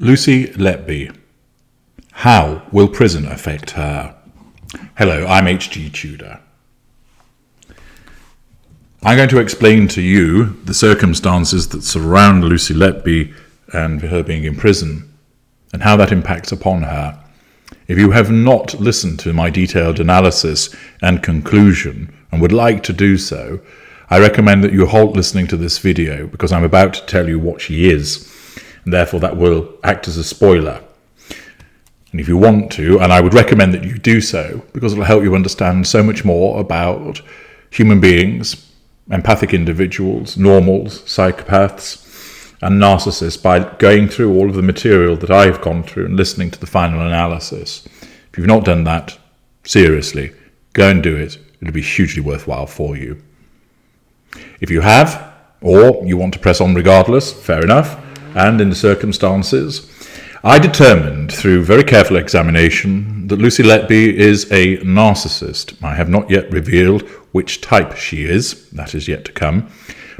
Lucy Letby. How will prison affect her? Hello, I'm H.G. Tudor. I'm going to explain to you the circumstances that surround Lucy Letby and her being in prison and how that impacts upon her. If you have not listened to my detailed analysis and conclusion and would like to do so, I recommend that you halt listening to this video because I'm about to tell you what she is, and therefore that will act as a spoiler. And if you want to, and I would recommend that you do so, because it will help you understand so much more about human beings, empathic individuals, normals, psychopaths, and narcissists by going through all of the material that I've gone through and listening to the final analysis. If you've not done that, seriously, go and do it. It'll be hugely worthwhile for you. If you have, or you want to press on regardless, fair enough, and in the circumstances, I determined through very careful examination that Lucy Letby is a narcissist. I have not yet revealed which type she is, that is yet to come,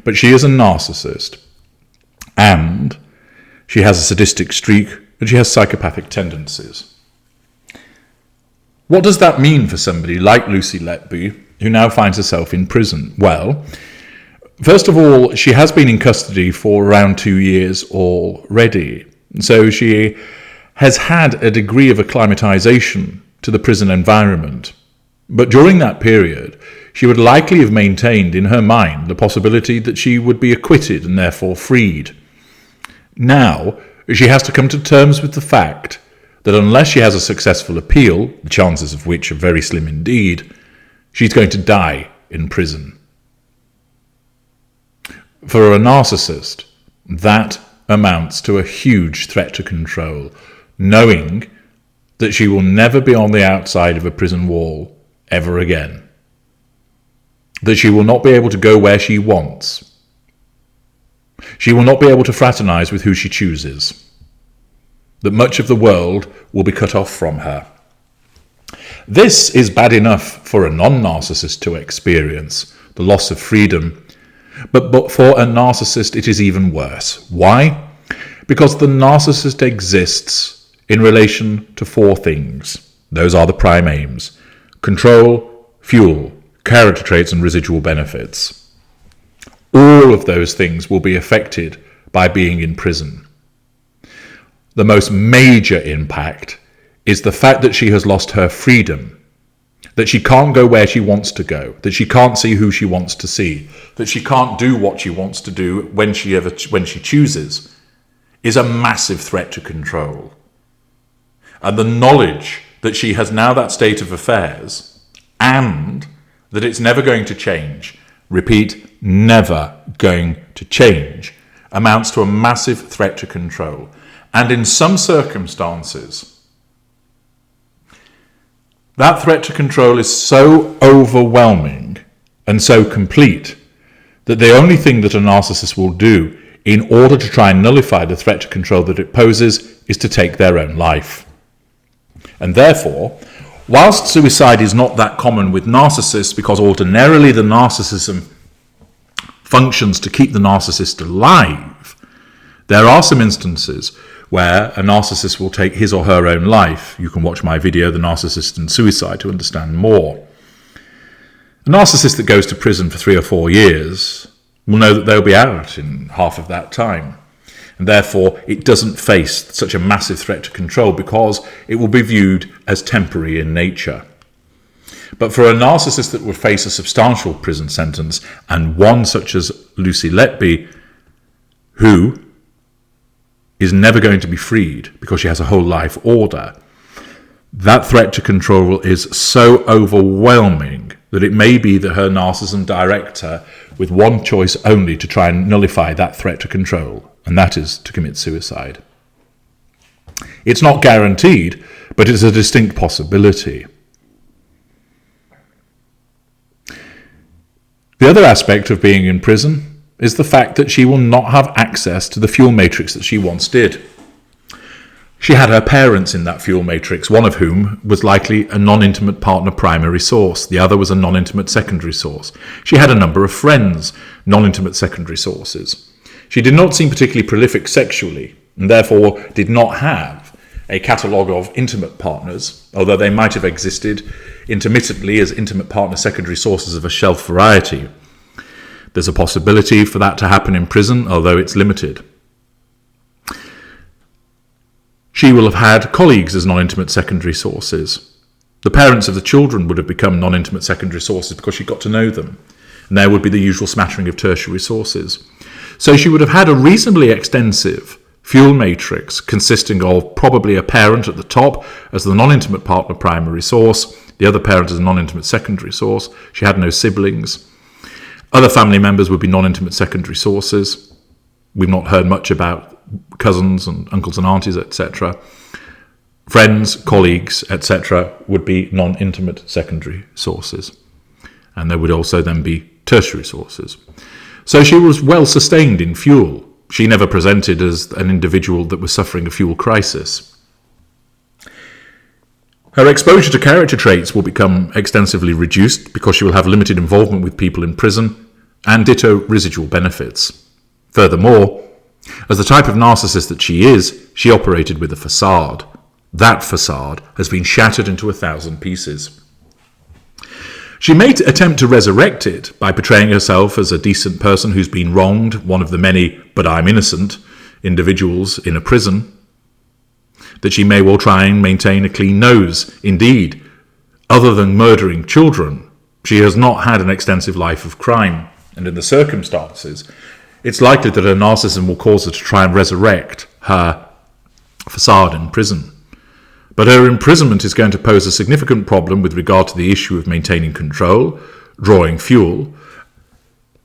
but she is a narcissist. And she has a sadistic streak, and she has psychopathic tendencies. What does that mean for somebody like Lucy Letby, who now finds herself in prison? Well, first of all, she has been in custody for around 2 years already. So she has had a degree of acclimatization to the prison environment. But during that period, she would likely have maintained in her mind the possibility that she would be acquitted and therefore freed. Now, she has to come to terms with the fact that unless she has a successful appeal, the chances of which are very slim indeed, she's going to die in prison. For a narcissist, that amounts to a huge threat to control, knowing that she will never be on the outside of a prison wall ever again, that she will not be able to go where she wants, she will not be able to fraternize with who she chooses, that much of the world will be cut off from her. This is bad enough for a non-narcissist to experience, the loss of freedom. But for a narcissist, it is even worse. Why? Because the narcissist exists in relation to 4 things. Those are the prime aims: control, fuel, character traits, and residual benefits. All of those things will be affected by being in prison. The most major impact is the fact that she has lost her freedom, that she can't go where she wants to go, that she can't see who she wants to see, that she can't do what she wants to do when she chooses, is a massive threat to control. And the knowledge that she has now that state of affairs, and that it's never going to change, repeat, never going to change, amounts to a massive threat to control. And in some circumstances, that threat to control is so overwhelming and so complete that the only thing that a narcissist will do in order to try and nullify the threat to control that it poses is to take their own life. And therefore, whilst suicide is not that common with narcissists, because ordinarily the narcissism functions to keep the narcissist alive, there are some instances where a narcissist will take his or her own life. You can watch my video, The Narcissist and Suicide, to understand more. A narcissist that goes to prison for 3 or 4 years will know that they'll be out in half of that time. And therefore, it doesn't face such a massive threat to control because it will be viewed as temporary in nature. But for a narcissist that would face a substantial prison sentence, and one such as Lucy Letby, who is never going to be freed because she has a whole life order, that threat to control is so overwhelming that it may be that her narcissism directs her with one choice only to try and nullify that threat to control, and that is to commit suicide. It's not guaranteed, but it's a distinct possibility. The other aspect of being in prison is the fact that she will not have access to the fuel matrix that she once did. She had her parents in that fuel matrix, one of whom was likely a non-intimate partner primary source. The other was a non-intimate secondary source. She had a number of friends, non-intimate secondary sources. She did not seem particularly prolific sexually, and therefore did not have a catalogue of intimate partners, although they might have existed intermittently as intimate partner secondary sources of a shelf variety. There's a possibility for that to happen in prison, although it's limited. She will have had colleagues as non-intimate secondary sources. The parents of the children would have become non-intimate secondary sources because she got to know them, and there would be the usual smattering of tertiary sources. So she would have had a reasonably extensive fuel matrix consisting of probably a parent at the top as the non-intimate partner primary source, the other parent as a non-intimate secondary source. She had no siblings. Other family members would be non-intimate secondary sources. We've not heard much about cousins and uncles and aunties, etc. Friends, colleagues, etc. would be non-intimate secondary sources. And there would also then be tertiary sources. So she was well sustained in fuel. She never presented as an individual that was suffering a fuel crisis. Her exposure to character traits will become extensively reduced because she will have limited involvement with people in prison, and ditto residual benefits. Furthermore, as the type of narcissist that she is, she operated with a facade. That facade has been shattered into 1,000 pieces. She may attempt to resurrect it by portraying herself as a decent person who's been wronged, one of the many "but I'm innocent" individuals in a prison, that she may well try and maintain a clean nose. Indeed, other than murdering children, she has not had an extensive life of crime, and in the circumstances, it's likely that her narcissism will cause her to try and resurrect her facade in prison. But her imprisonment is going to pose a significant problem with regard to the issue of maintaining control, drawing fuel,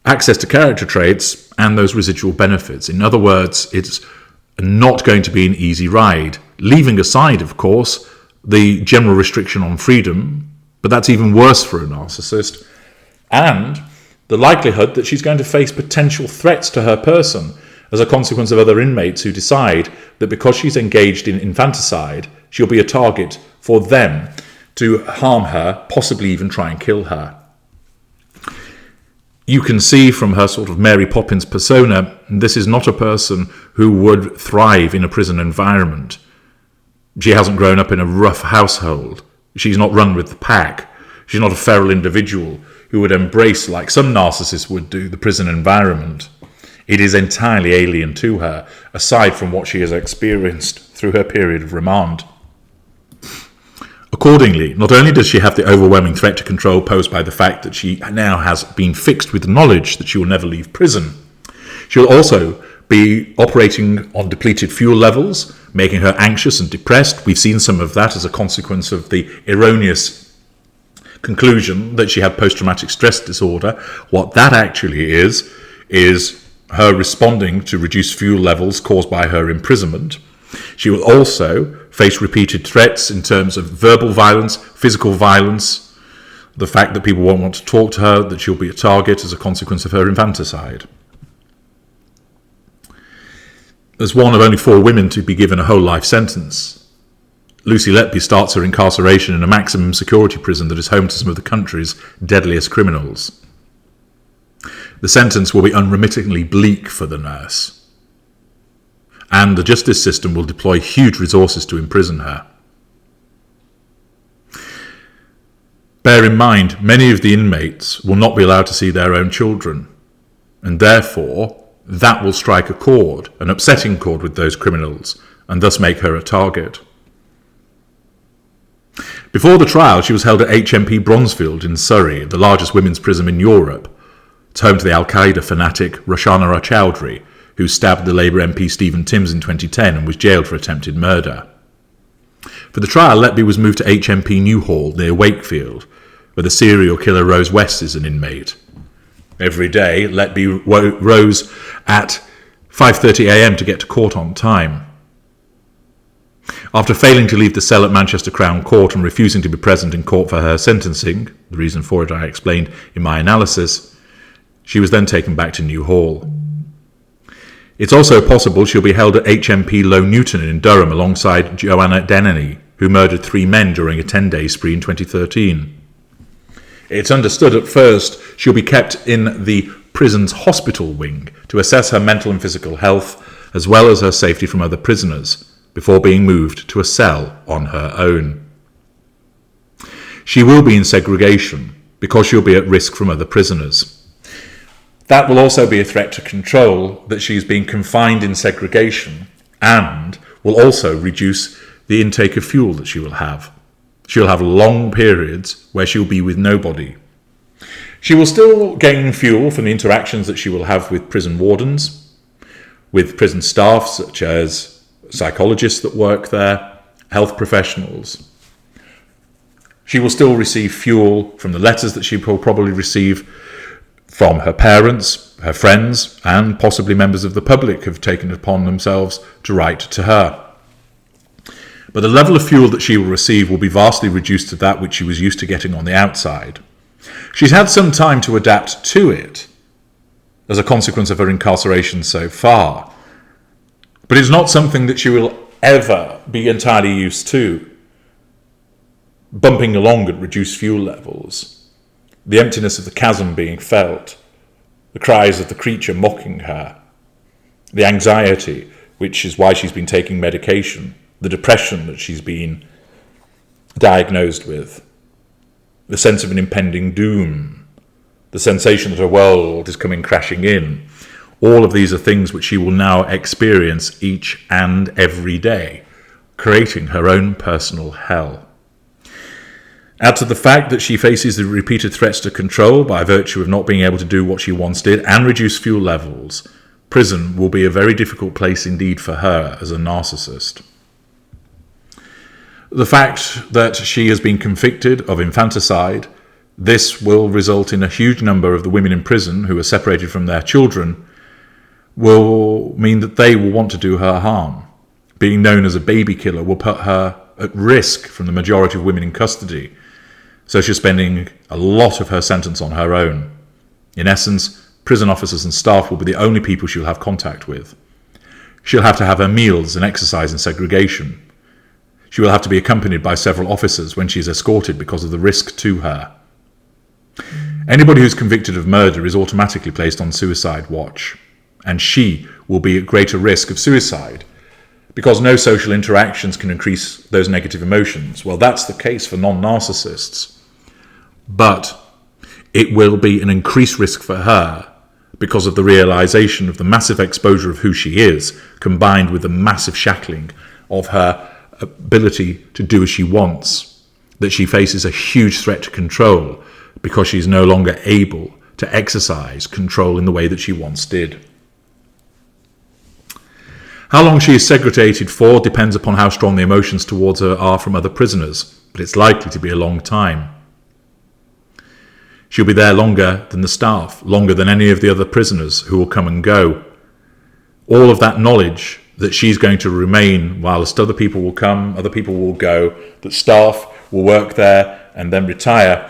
access to character traits, and those residual benefits. In other words, it's not going to be an easy ride, leaving aside, of course, the general restriction on freedom, but that's even worse for a narcissist, and the likelihood that she's going to face potential threats to her person as a consequence of other inmates who decide that because she's engaged in infanticide, she'll be a target for them to harm her, possibly even try and kill her. You can see from her sort of Mary Poppins persona, this is not a person who would thrive in a prison environment. She hasn't grown up in a rough household. She's not run with the pack. She's not a feral individual who would embrace, like some narcissists would do, the prison environment. It is entirely alien to her, aside from what she has experienced through her period of remand. Accordingly, not only does she have the overwhelming threat to control posed by the fact that she now has been fixed with the knowledge that she will never leave prison, she will also be operating on depleted fuel levels, making her anxious and depressed. We've seen some of that as a consequence of the erroneous conclusion that she had post-traumatic stress disorder. What that actually is her responding to reduced fuel levels caused by her imprisonment. She will also face repeated threats in terms of verbal violence, physical violence, the fact that people won't want to talk to her, that she'll be a target as a consequence of her infanticide. As one of only 4 women to be given a whole life sentence, Lucy Letby starts her incarceration in a maximum security prison that is home to some of the country's deadliest criminals. The sentence will be unremittingly bleak for the nurse, and the justice system will deploy huge resources to imprison her. Bear in mind, many of the inmates will not be allowed to see their own children, and therefore that will strike a chord, an upsetting chord with those criminals, and thus make her a target. Before the trial, she was held at HMP Bronzefield in Surrey, the largest women's prison in Europe. It's home to the Al-Qaeda fanatic Roshana Chowdhury, who stabbed the Labour MP Stephen Timms in 2010 and was jailed for attempted murder. For the trial, Letby was moved to HMP Newhall near Wakefield, where the serial killer Rose West is an inmate. Every day, Letby rose at 5:30 a.m. to get to court on time. After failing to leave the cell at Manchester Crown Court and refusing to be present in court for her sentencing, the reason for it I explained in my analysis, she was then taken back to Newhall. It's also possible she'll be held at HMP Low Newton in Durham alongside Joanna Dennehy, who murdered 3 men during a 10-day spree in 2013. It's understood at first she'll be kept in the prison's hospital wing to assess her mental and physical health as well as her safety from other prisoners, before being moved to a cell on her own. She will be in segregation because she'll be at risk from other prisoners. That will also be a threat to control, that she's being confined in segregation, and will also reduce the intake of fuel that she will have. She'll have long periods where she'll be with nobody. She will still gain fuel from the interactions that she will have with prison wardens, with prison staff such as psychologists that work there, health professionals. She will still receive fuel from the letters that she will probably receive from her parents, her friends, and possibly members of the public have taken it upon themselves to write to her. But the level of fuel that she will receive will be vastly reduced to that which she was used to getting on the outside. She's had some time to adapt to it as a consequence of her incarceration so far, but it's not something that she will ever be entirely used to. Bumping along at reduced fuel levels, the emptiness of the chasm being felt, the cries of the creature mocking her, the anxiety, which is why she's been taking medication, the depression that she's been diagnosed with, the sense of an impending doom, the sensation that her world is coming crashing in. All of these are things which she will now experience each and every day, creating her own personal hell. Add to the fact that she faces the repeated threats to control by virtue of not being able to do what she once did and reduce fuel levels. Prison will be a very difficult place indeed for her as a narcissist. The fact that she has been convicted of infanticide, this will result in a huge number of the women in prison who are separated from their children, will mean that they will want to do her harm. Being known as a baby killer will put her at risk from the majority of women in custody. So she's spending a lot of her sentence on her own. In essence, prison officers and staff will be the only people she'll have contact with. She'll have to have her meals and exercise in segregation. She will have to be accompanied by several officers when she's escorted because of the risk to her. Anybody who's convicted of murder is automatically placed on suicide watch, and she will be at greater risk of suicide because no social interactions can increase those negative emotions. Well, that's the case for non-narcissists. But it will be an increased risk for her because of the realization of the massive exposure of who she is, combined with the massive shackling of her ability to do as she wants, that she faces a huge threat to control because she's no longer able to exercise control in the way that she once did. How long she is segregated for depends upon how strong the emotions towards her are from other prisoners, but it's likely to be a long time. She'll be there longer than the staff, longer than any of the other prisoners who will come and go. All of that knowledge that she's going to remain whilst other people will come, other people will go, that staff will work there and then retire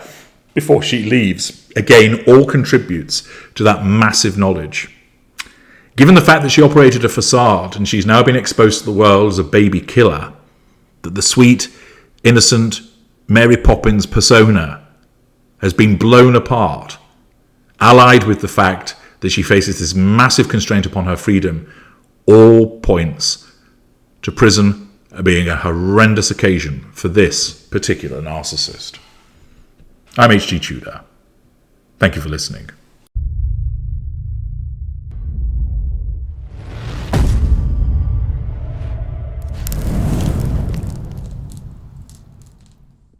before she leaves, again, all contributes to that massive knowledge. Given the fact that she operated a facade and she's now been exposed to the world as a baby killer, that the sweet, innocent Mary Poppins persona has been blown apart, allied with the fact that she faces this massive constraint upon her freedom, all points to prison being a horrendous occasion for this particular narcissist. I'm H.G. Tudor. Thank you for listening.